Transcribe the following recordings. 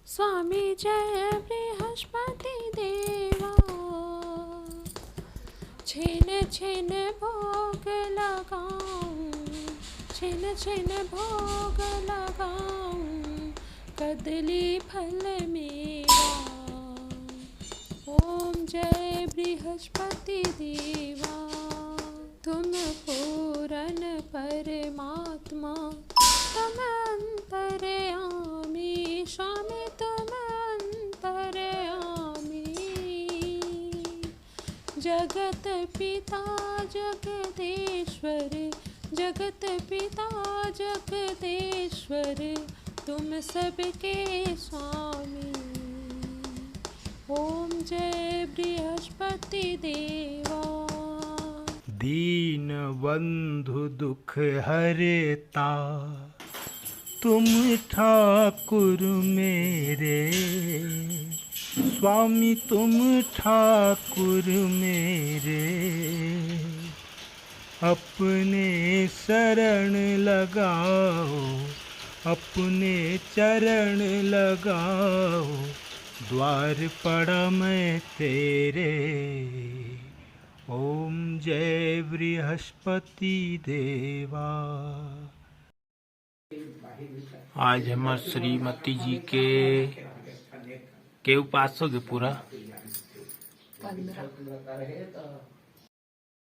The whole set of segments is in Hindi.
स्वामी जय बृहस्पति देवा। छिन छिन भोग लगाऊं, छिन छिन भोग लगाऊं, कदली फल मेवा। ओम जय बृहस्पति देवा। तुम पूरन परमात्मा, तुम अंतर्यामी, स्वामी तुम अंतर्यामी। जगत पिता जगदीश्वर, जगत पिता जगदीश्वर, तुम सबके स्वामी। ओम जय बृहस्पति देवा। दीन बंधु दुख हरेता, तुम ठाकुर मेरे। स्वामी तुम ठाकुर मेरे। अपने शरण लगाओ, अपने चरण लगाओ, द्वार पड़ा मैं तेरे। ओम जय बृहस्पति देवा। आज हम श्रीमती जी के उपास हो गए पूरा।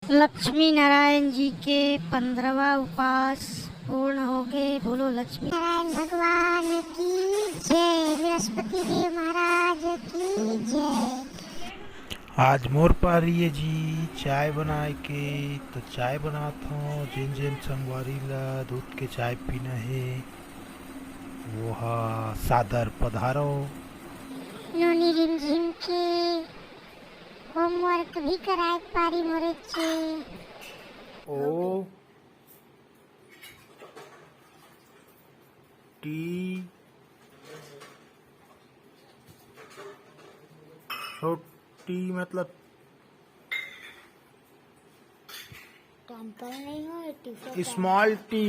लक्ष्मी नारायण जी के 15वां उपास पूर्ण हो गए। बोलो लक्ष्मी नारायण भगवान की जय, बृहस्पति देव महाराज की जय। आज मोर पा रही है जी चाय बनाए के, तो चाय बनाता हूँ। जिन जिन संगवारी ला दूध के चाय पीना है वो सादर पधारो। नोनी रिमझिम के होमवर्क भी कराए पारी मोरे चे। ओ टी छोटी मतलब टेम्पल नहीं हो, स्मॉल टी।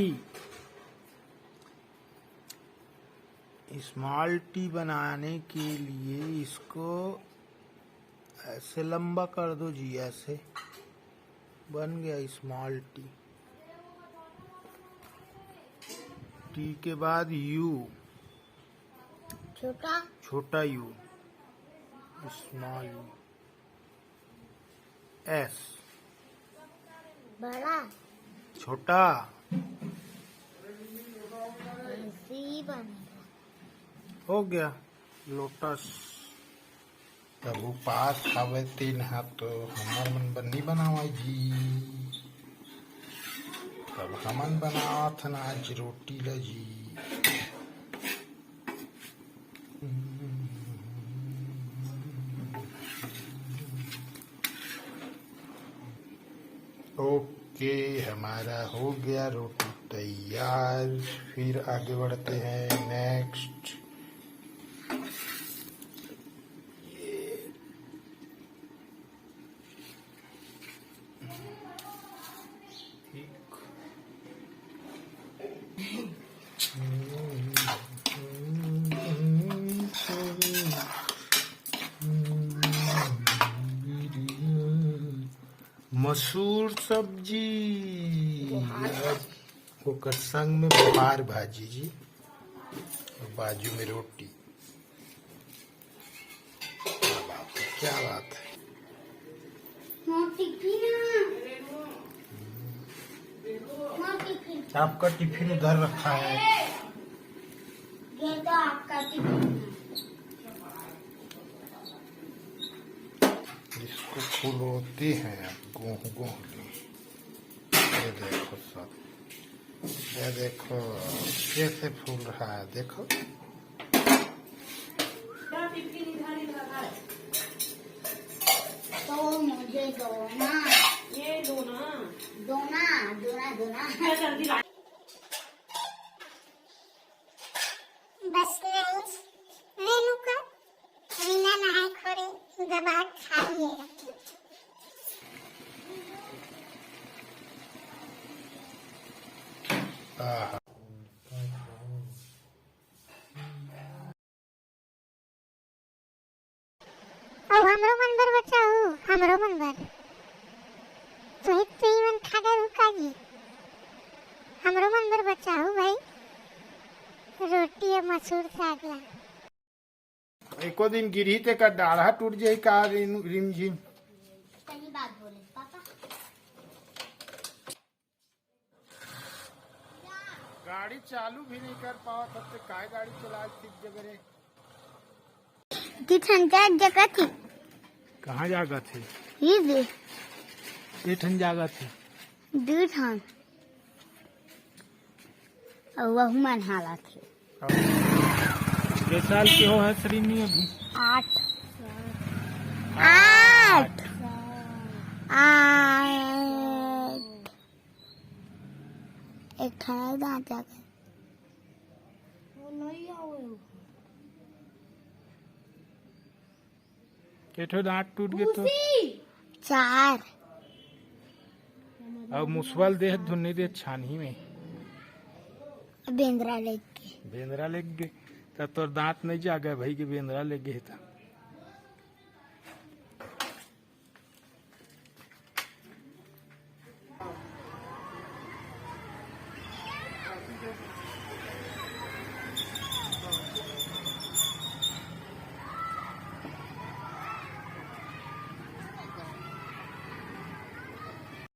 स्मॉल टी बनाने के लिए इसको ऐसे लंबा कर दो जी, ऐसे बन गया स्मॉल टी। टी के बाद यू, छोटा छोटा यू, स्मॉल यू। एस, बड़ा छोटा। सी बनेगा। हो गया लोटस। तब उपास खावे 3 हाथ तो हमार मन बन्नी बनावा जी। तब हमन बनावत हन आज रोटी ला जी। ओके, हमारा हो गया रोटी तैयार। फिर आगे बढ़ते हैं नेक्स्ट। मसूर सब्जी ओकर संग में बुहार भाजी जी, और बाजू में रोटी। क्या बात है, क्या बात है। आपका टिफिन उधर रखा है। ये तो आपका टिफिन है। इसको फुलोते हैं गेहूं। ये देखो सब, ये देखो कैसे फूल रहा है, देखो। तो मुझे दो ना, ये दो ना, दोना दोना दोना। बस नहीं, रेणुका बिना नहाए खोरे दबा खा लिएगा। आहा। सुर सागला एको दिन गिरी ते का डाढ़ा टूट जाई का रिम झिम। सही बात बोले पापा। गाड़ी चालू भी नहीं कर पाओ तब से काय गाड़ी चला ठीक जगह रे। कि ठंडा जगह थी कहाँ जागा थे ये दे ये ठन जागा थे दूध हम और वह मन हाला थे। ये साल के हो है श्रीनी अभी 8 8 एक खाना दांत जाकर वो नहीं आवे केठो दांत टूट गए तो 4 अब मुसवाल देह धुन्नी दे छानी में बेंद्रा लेके बेंद्रा लेग गए तब तोर दांत नहीं जागा भाई के बेंद्रा लेग गए था।